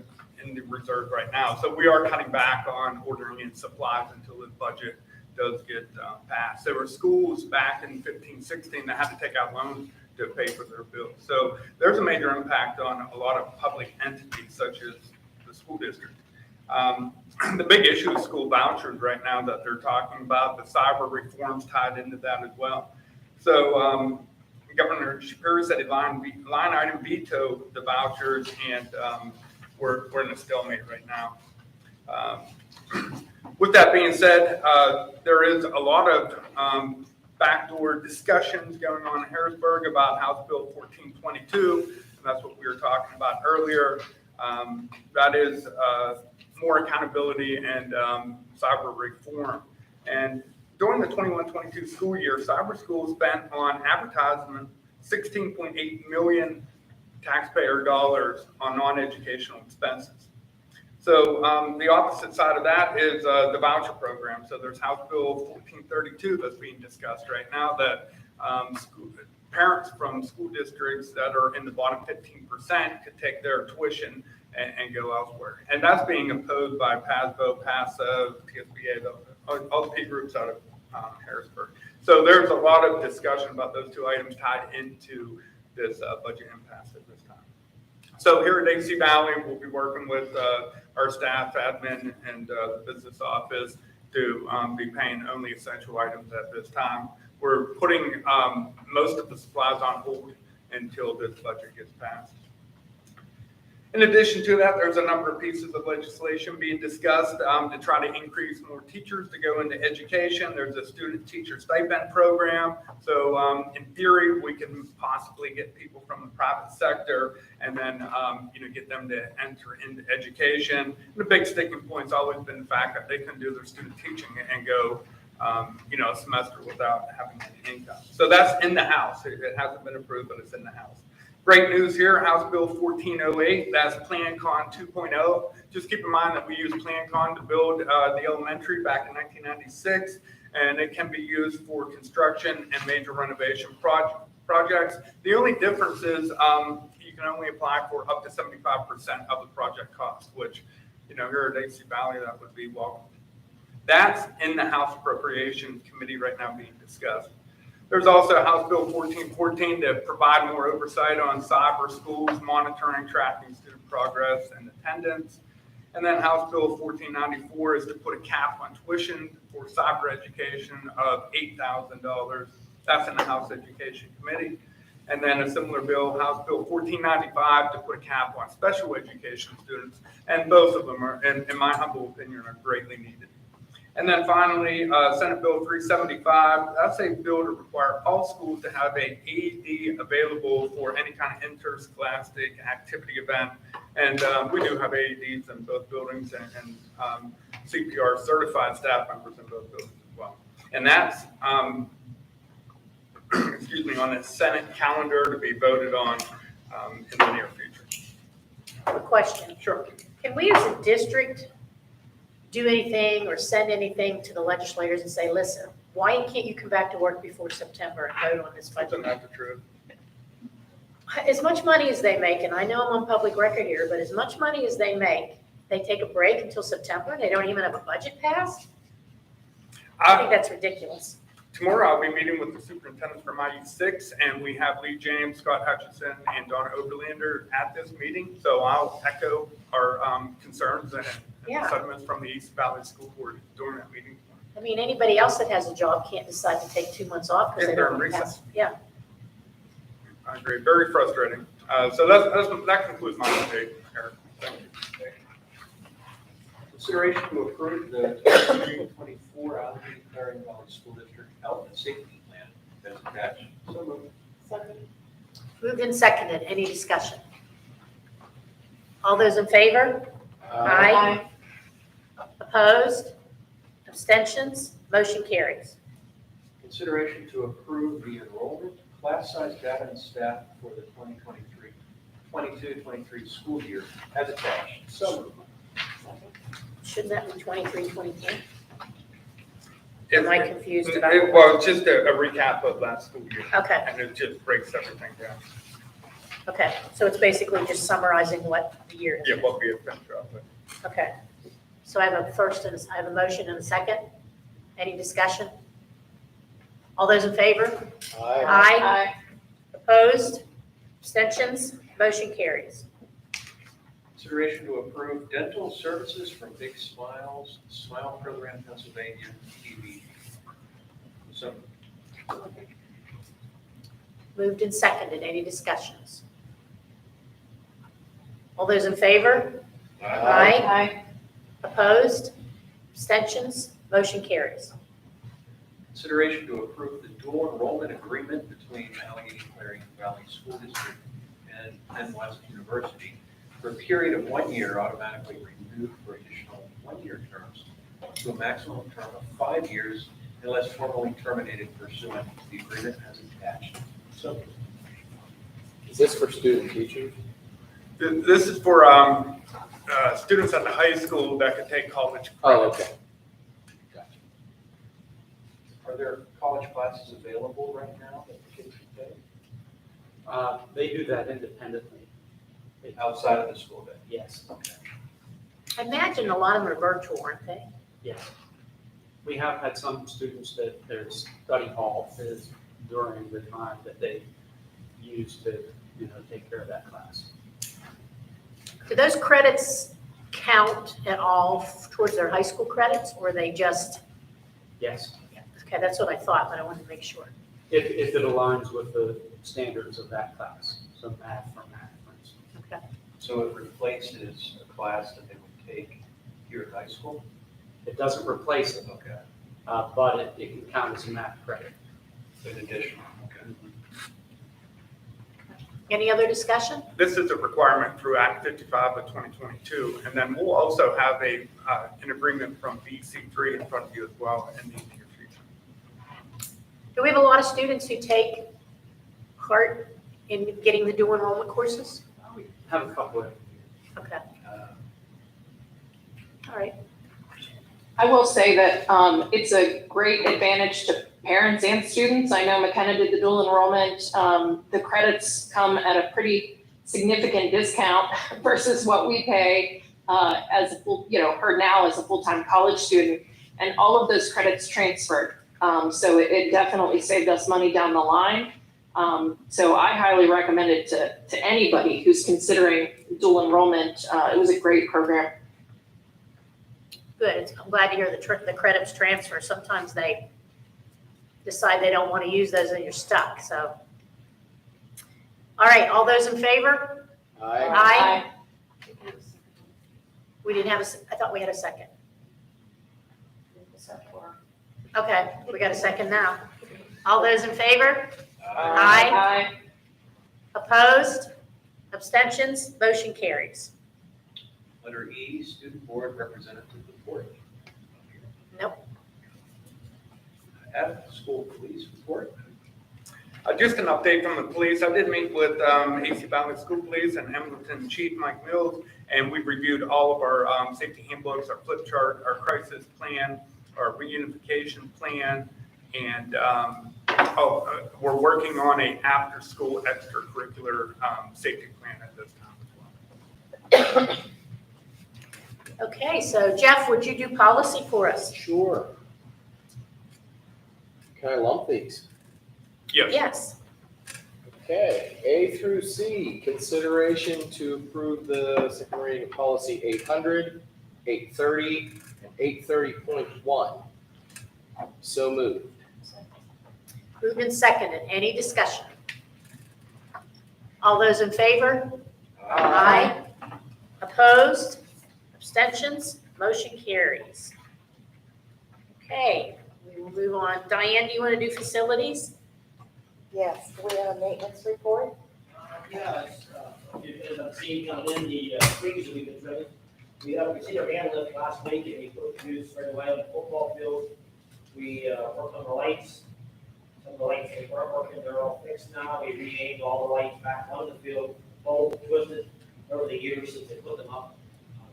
in the reserve right now, so we are cutting back on ordering in supplies until the budget does get passed. There were schools back in 15-16 that had to take out loans to pay for their bills. So there's a major impact on a lot of public entities such as the school district. The big issue is school vouchers right now that they're talking about. The cyber reforms tied into that as well. So Governor Shapiro said he line item vetoed the vouchers, and we're in a stalemate right now. With that being said, there is a lot of backdoor discussions going on in Harrisburg about House Bill 1422, and that's what we were talking about earlier. That is more accountability and cyber reform. And during the 21-22 school year, cyber schools spent on advertisement $16.8 million taxpayer dollars on non-educational expenses. So the opposite side of that is the voucher program. So there's House Bill 1432 that's being discussed right now that parents from school districts that are in the bottom 15% could take their tuition and go elsewhere. And that's being opposed by PASBO, PASA, TSBA, all the P groups out of Harrisburg. So there's a lot of discussion about those two items tied into this budget impasse at this time. So here at AC Valley, we'll be working with our staff, admin, and the business office to be paying only essential items at this time. We're putting most of the supplies on hold until this budget gets passed. In addition to that, there's a number of pieces of legislation being discussed to try to increase more teachers to go into education. There's a student teacher stipend program. So in theory, we can possibly get people from the private sector and then get them to enter into education. And the big sticking point's always been the fact that they can do their student teaching and go a semester without having any income. So that's in the House. It hasn't been approved, but it's in the House. Great news here, House Bill 1408, that's PlanCon 2.0. Just keep in mind that we used PlanCon to build the elementary back in 1996, and it can be used for construction and major renovation projects. The only difference is you can only apply for up to 75% of the project cost, which, here at AC Valley, that would be welcome. That's in the House Appropriations Committee right now being discussed. There's also House Bill 1414 to provide more oversight on cyber schools, monitoring, tracking student progress and attendance. And then House Bill 1494 is to put a cap on tuition for cyber education of $8,000. That's in the House Education Committee. And then a similar bill, House Bill 1495, to put a cap on special education students. And both of them are, in my humble opinion, are greatly needed. And then finally, Senate Bill 375, that's a bill to require all schools to have an AED available for any kind of interscholastic activity event. And we do have AEDs in both buildings and CPR certified staff members in both buildings as well. And that's, on the Senate calendar to be voted on in the near future.
A question.
Sure.
Can we as a district do anything or send anything to the legislators and say, listen, Why can't you come back to work before September and vote on this budget?
Isn't that the truth?
As much money as they make, and I know I'm on public record here, but as much money as they make, they take a break until September, and they don't even have a budget passed? I think that's ridiculous.
Tomorrow I'll be meeting with the superintendents from IU6, and we have Lee James, Scott Hutchinson, and Donna Oberlander at this meeting. So I'll echo our concerns and
Yeah.
sentiments from the East Valley School Board during that meeting.
I mean, anybody else that has a job can't decide to take 2 months off because
If
they
they're
don't
in
have.
recess.
Yeah,
I agree, very frustrating. So that concludes my update, Eric. Thank you.
Consideration to approve the 2024 Allegheny Clarion Valley School District Health and Safety Plan as attached. So moved.
moved and seconded. Any discussion? All those in favor? Aye. Opposed? Abstentions? Motion carries.
Consideration to approve the enrollment, class size data and staff for the 22-23 school year as attached. So moved.
Shouldn't that be 23, 24? Am I confused about?
Well, just a recap of last school year,
Okay,
and it just breaks everything down.
okay. So it's basically just summarizing what the year
Yeah,
is.
what we have been through.
Okay. So I have I have a motion and a second. Any discussion? All those in favor?
Aye.
Aye. Opposed? Abstentions? Motion carries.
Consideration to approve dental services from Big Smiles, Smile Program, Pennsylvania, TV. So
Moved and seconded. Any discussions? All those in favor? Aye. Opposed? Abstentions? Motion carries.
consideration to approve the dual enrollment agreement between Allegheny Clarion Valley School District and Penn West University for a period of 1 year automatically renewed for additional 1-year terms to a maximum term of 5 years unless formally terminated pursuant to the agreement as attached. So
Is this for student teachers?
This is for students at the high school that could take college
Oh,
credits.
okay. Gotcha.
are there college classes available right now that the kids can take
They do that independently.
outside of the school day?
Yes,
Okay.
I imagine a lot of them are virtual, aren't they?
yes. We have had some students that their study hall is during the time that they use to, take care of that class.
Do those credits count at all towards their high school credits, or are they just,
Yes,
okay, that's what I thought, but I wanted to make sure.
if it aligns with the standards of that class, so math, for instance.
Okay.
So it replaces a class that they would take here at high school?
It doesn't replace it,
Okay.
but it can count as a math credit.
In addition, okay.
Any other discussion?
This is a requirement through Act 55 of 2022, and then we'll also have an agreement from BC3 in front of you as well in the near future.
Do we have a lot of students who take part in getting the dual enrollment courses?
We have a couple of,
Okay, all right.
I will say that it's a great advantage to parents and students. I know McKenna did the dual enrollment. The credits come at a pretty significant discount versus what we pay as a full, her now as a full-time college student. And all of those credits transferred. So it definitely saved us money down the line. So I highly recommend it to anybody who's considering dual enrollment. It was a great program.
Good, I'm glad to hear the credits transfer. Sometimes they decide they don't want to use those and you're stuck, so. All right, all those in favor?
Aye.
Aye. We didn't have I thought we had a second. Okay, we got a second now. All those in favor? Aye. Opposed? Abstentions? Motion carries.
Letter E, Student Board Representative Report.
Nope.
F, School Police Report.
Just an update from the police. I did meet with AC Valley School Police and Hamilton Chief Mike Mills, and we reviewed all of our safety handbooks, our flip chart, our crisis plan, our reunification plan, And, we're working on a after-school extracurricular safety plan at this time as well.
Okay, so Jeff, would you do policy for us?
Sure. Can I lump these?
Yes.
Yes.
Okay, A through C, consideration to approve the second reading of policy 800, 830, and 830.1. So moved.
Moved and seconded. Any discussion? All those in favor? Aye. Opposed? Abstentions? Motion carries. Okay, we will move on. Diane, do you want to do facilities?
Yes, do we have a maintenance report?
Yes, as I've seen coming in, the springs that we've been drilling, we received our hand lift last week, and we put the news right away on the football field. We worked on the lights. Some of the lights that weren't working, they're all fixed now. We re-aimed all the lights back on the field, both twisted over the years since they put them up.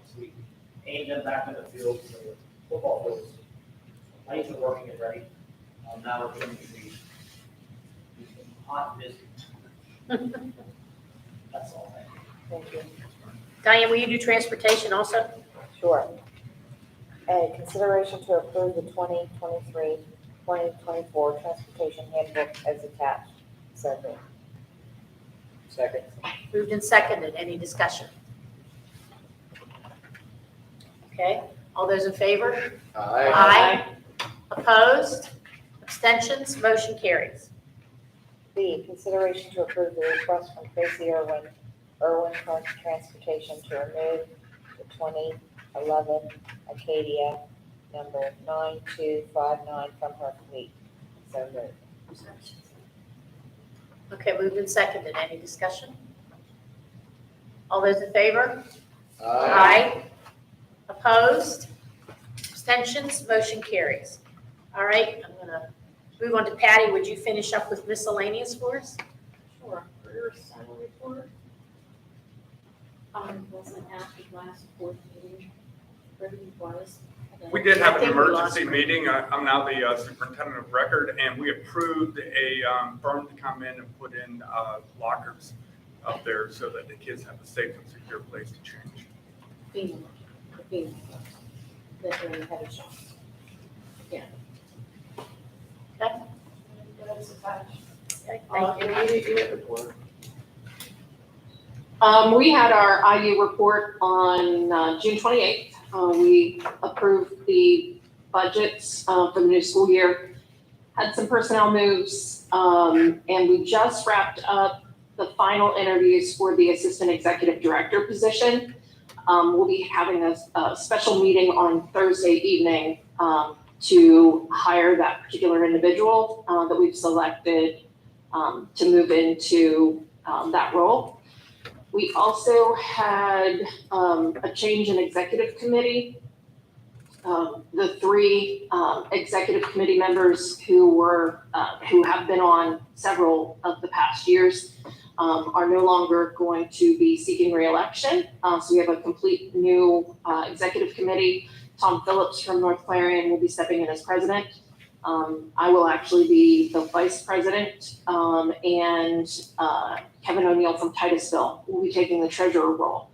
So we aimed them back on the field, so the football fields, lights are working and ready. Now we're going to be hot and busy. That's all.
Thank you.
Diane, will you do transportation also?
Sure. A, consideration to approve the 2023-2024 transportation handbook as attached. So moved.
Second.
Moved and seconded. Any discussion? Okay, all those in favor?
Aye.
Opposed? Abstentions? Motion carries.
B, consideration to approve the request from Tracy Irwin Transportation to remove the 2011 Acadia number 9259 from her fleet. So moved.
Okay, moved and seconded. Any discussion? All those in favor? Opposed? Abstentions? Motion carries. All right, I'm gonna move on to Patty. Would you finish up with miscellaneous for us?
Sure, career assignment report. Wasn't after last board meeting, Brittany was.
We did have
I
an
think we lost
emergency meeting. I'm now the superintendent of record, and we approved a firm to come in and put in lockers up there so that the kids have a safe and secure place to change.
FEMA, the FEMA, that we had a shot. Yeah.
Okay.
That's attached.
Okay, thank you.
Immediate report.
We had our IU report on June 28th. We approved the budgets for the new school year, had some personnel moves, and we just wrapped up the final interviews for the assistant executive director position. We'll be having a special meeting on Thursday evening to hire that particular individual that we've selected to move into that role. We also had a change in executive committee. The three executive committee members who have been on several of the past years are no longer going to be seeking re-election. So we have a complete new executive committee. Tom Phillips from North Clarion will be stepping in as president. I will actually be the vice president, and Kevin O'Neill from Titusville will be taking the treasurer role.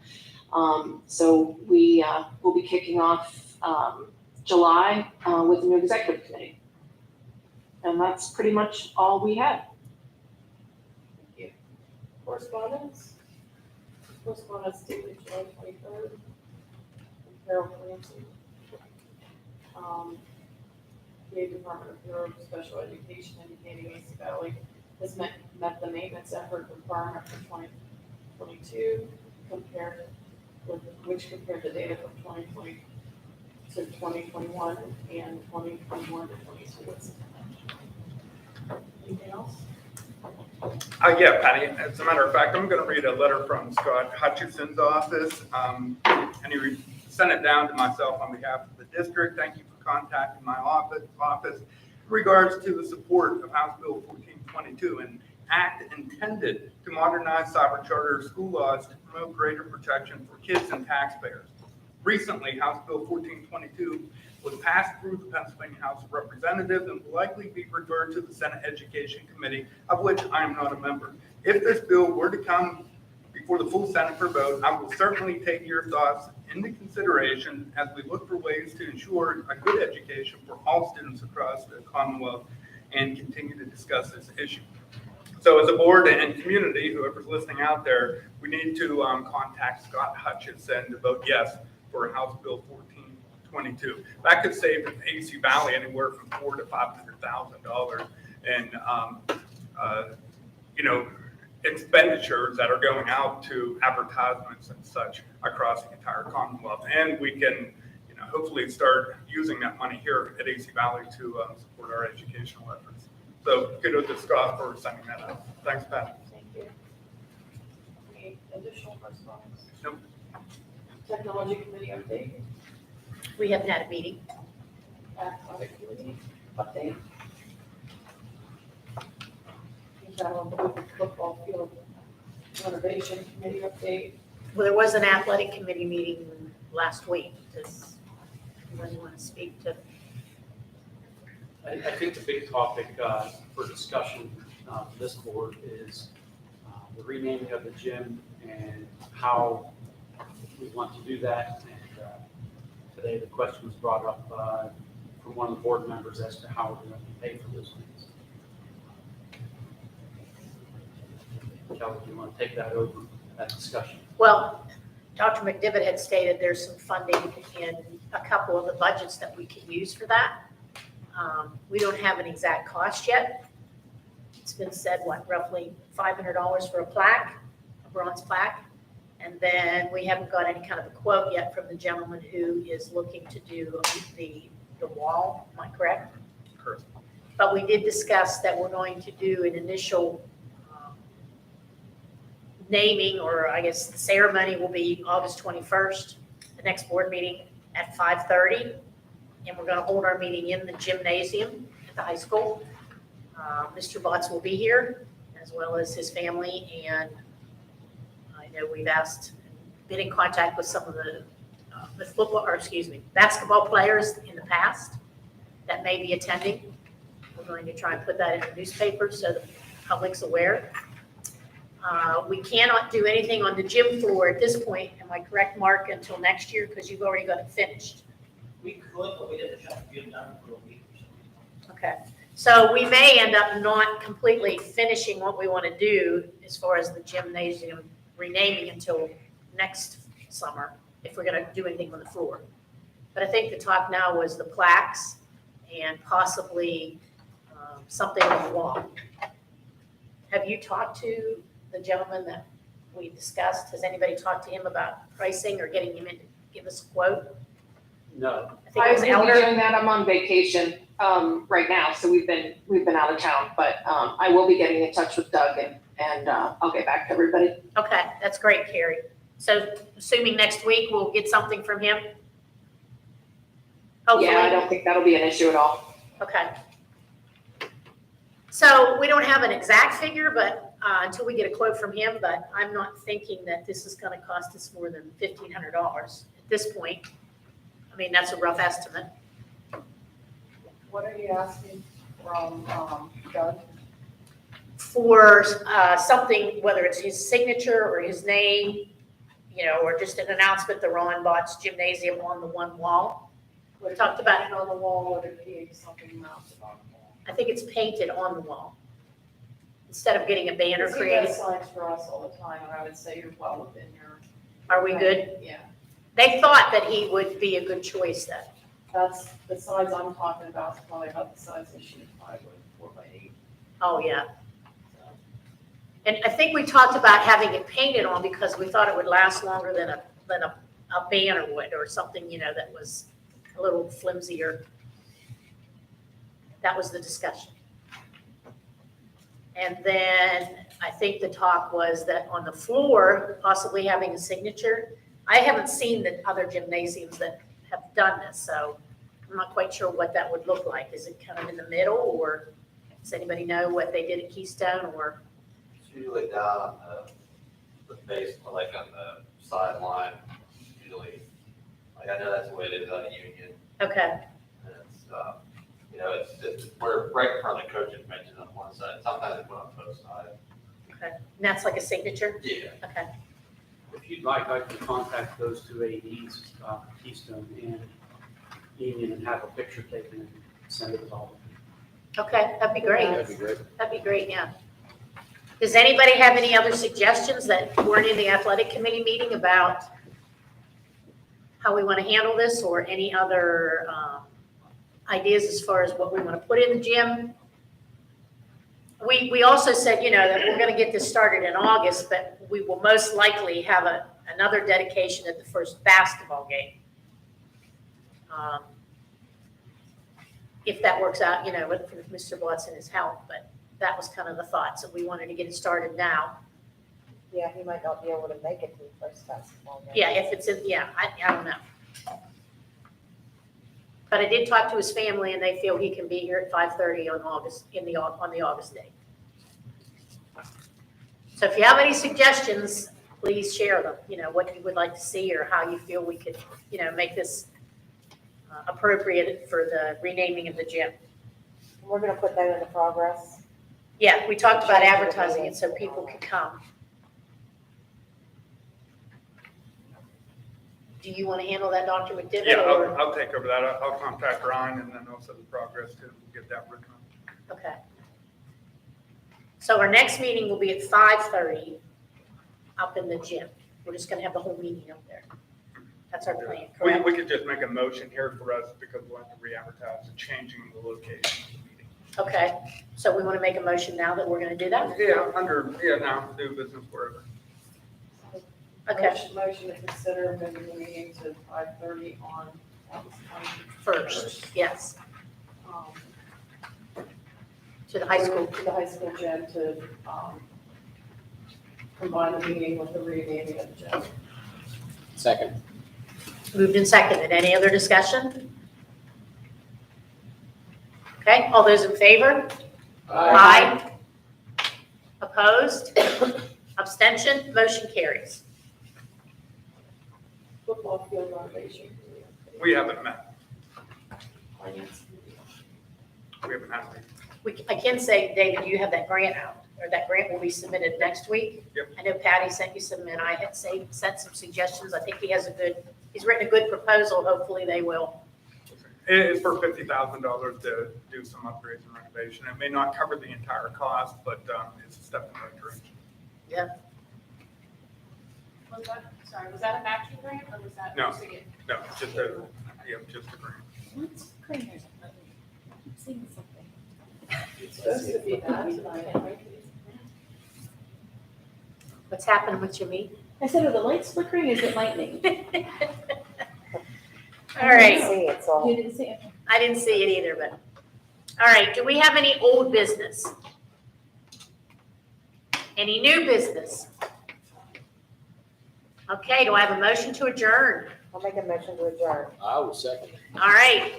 So we will be kicking off July with a new executive committee. And that's pretty much all we had.
Correspondence? Correspondence dated July 23rd. Carol Clancy. The Department of Bureau of Special Education indicating East Valley has met the maintenance effort requirement for 2022 compared the data from 2020 to 2021 and 2021 to 22. Anything else?
Yeah, Patty, as a matter of fact, I'm going to read a letter from Scott Hutchison's office, and he sent it down to myself on behalf of the district. Thank you for contacting my office in regards to the support of House Bill 1422, an act intended to modernize cyber charter school laws to promote greater protection for kids and taxpayers. Recently, House Bill 1422 was passed through the Pennsylvania House of Representatives and will likely be referred to the Senate Education Committee, of which I am not a member. If this bill were to come before the full Senate for vote, I will certainly take your thoughts into consideration as we look for ways to ensure a good education for all students across the Commonwealth and continue to discuss this issue. So as a board and community, whoever's listening out there, we need to contact Scott Hutchison to vote yes for House Bill 1422. That could save AC Valley anywhere from $400,000 to $500,000 in, expenditures that are going out to advertisements and such across the entire Commonwealth. And we can, hopefully start using that money here at AC Valley to support our educational efforts. So kudos to Scott for sending that out. Thanks, Pat.
Thank you. Any additional correspondence?
Nope.
Technology committee update,
We haven't had a meeting.
athletic committee update. Is that on the football field renovation committee update?
Well, there was an athletic committee meeting last week. Does anyone want to speak to?
I think the big topic for discussion this board is the renaming of the gym and how we want to do that. And today the question was brought up from one of the board members as to how we're going to pay for those things. Kelly, do you want to take that over, that discussion?
Well, Dr. McDivitt had stated there's some funding in a couple of the budgets that we can use for that. We don't have an exact cost yet. It's been said, roughly $500 for a plaque, a bronze plaque. And then we haven't got any kind of a quote yet from the gentleman who is looking to do the wall. Am I correct?
Correct.
But we did discuss that we're going to do an initial naming, or I guess the ceremony will be August 21st, the next board meeting at 5:30. And we're going to hold our meeting in the gymnasium at the high school. Mr. Botts will be here, as well as his family. And I know we've been in contact with some of the basketball players in the past that may be attending. We're going to try and put that in the newspaper so the public's aware. We cannot do anything on the gym floor at this point, am I correct, Mark, until next year, because you've already got it finished?
We could, but we didn't shut the field down for a week or something.
Okay, so we may end up not completely finishing what we want to do as far as the gymnasium renaming until next summer, if we're going to do anything on the floor. But I think the talk now was the plaques and possibly something on the wall. Have you talked to the gentleman that we discussed? Has anybody talked to him about pricing or getting him in to give us a quote?
No.
I think
I
it was
will be
Elder.
doing that. I'm on vacation right now, so we've been out of town, but I will be getting in touch with Doug and I'll get back to everybody.
Okay, that's great, Carrie. So assuming next week we'll get something from him? Hopefully.
Yeah, I don't think that'll be an issue at all.
Okay. So we don't have an exact figure, but until we get a quote from him, but I'm not thinking that this is gonna cost us more than $1,500 at this point. I mean, that's a rough estimate.
What are you asking from, Doug?
For something, whether it's his signature or his name, or just an announcement, the Ron Botts Gymnasium on the one wall.
Would it
Talked
be
about-
painted on the wall, would it be something mounted on the wall?
I think it's painted on the wall. Instead of getting a banner
Because he
created.
does signs for us all the time, and I would say you're well within your.
Are we good?
Yeah,
They thought that he would be a good choice then.
that's, the size I'm talking about is probably about the size of sheet plywood, 4x8.
Oh, yeah.
So,
And I think we talked about having it painted on because we thought it would last longer than a banner would, or something, that was a little flimsier. That was the discussion. And then I think the talk was that on the floor, possibly having a signature. I haven't seen the other gymnasiums that have done this, so I'm not quite sure what that would look like. Is it kind of in the middle, or does anybody know what they did at Keystone, or?
It's usually down on the base, like on the sideline, usually. Like I know that's the way it is on Union.
Okay,
you know, we're right in front of the coach's benches on one side, sometimes they put on both sides.
Okay, and that's like a signature?
Yeah.
Okay,
If you'd like, I can contact those two ADs, Keystone and Union, and have a picture taken and send it all.
okay, that'd be great.
That'd be great.
That'd be great, yeah. Does anybody have any other suggestions that weren't in the athletic committee meeting about how we want to handle this, or any other ideas as far as what we want to put in the gym? We also said, you know, that we're going to get this started in August, but we will most likely have another dedication at the first basketball game. If that works out, you know, with Mr. Butts and his help, but that was kind of the thought, so we wanted to get it started now.
Yeah, he might not be able to make it to the first basketball game.
Yeah, if it's in, yeah, I don't know. But I did talk to his family, and they feel he can be here at 5:30 on August, on the August date. So if you have any suggestions, please share them, you know, what you would like to see, or how you feel we could, you know, make this appropriate for the renaming of the gym.
We're gonna put that into progress.
Yeah, we talked about advertising it so people could come. Do you want to handle that, Dr. McDivitt?
Yeah,
or-
I'll take over that. I'll contact Ryan and then also the progress to get that written up.
Okay. So our next meeting will be at 5:30 up in the gym. We're just gonna have the whole meeting up there. That's our plan, correct?
We could just make a motion here for us because we'll have to re-advertise the changing the location of the meeting.
Okay, so we want to make a motion now that we're gonna do that?
Yeah, now, do business wherever.
Okay,
Motion to consider moving the meeting to 5:30 on August 21st.
first, yes, to the high school.
To the high school gym to, combine the meeting with the renaming of the gym.
Second.
Moved and seconded. Any other discussion? Okay, all those in favor? Aye. Opposed? Abstention? Motion carries.
Football field renovation.
We haven't met.
Finance.
We haven't had any.
I can say, David, you have that grant out, or that grant will be submitted next week.
Yep.
I know Patty sent you some, and I had sent some suggestions. I think he's written a good proposal. Hopefully they will.
It's for $50,000 to do some upgrades and renovation. It may not cover the entire cost, but it's a step in the right direction.
Was that a matching grant, or was that?
No.
just to get-
No, it's just a grant.
What's Kramer's? I'm seeing something.
It's supposed to be that tonight.
What's happening with your meat?
I said, are the lights flickering? Is it lightning?
All right.
See, it's all.
You didn't see it?
I didn't see it either, but, all right, do we have any old business? Any new business? Okay, do I have a motion to adjourn?
I'll make a motion to adjourn.
I will second.
All right,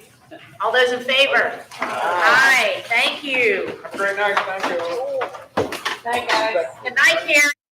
all those in favor? Aye, thank you.
Have a great night. Thank you.
Night, guys.
Good night, Karen.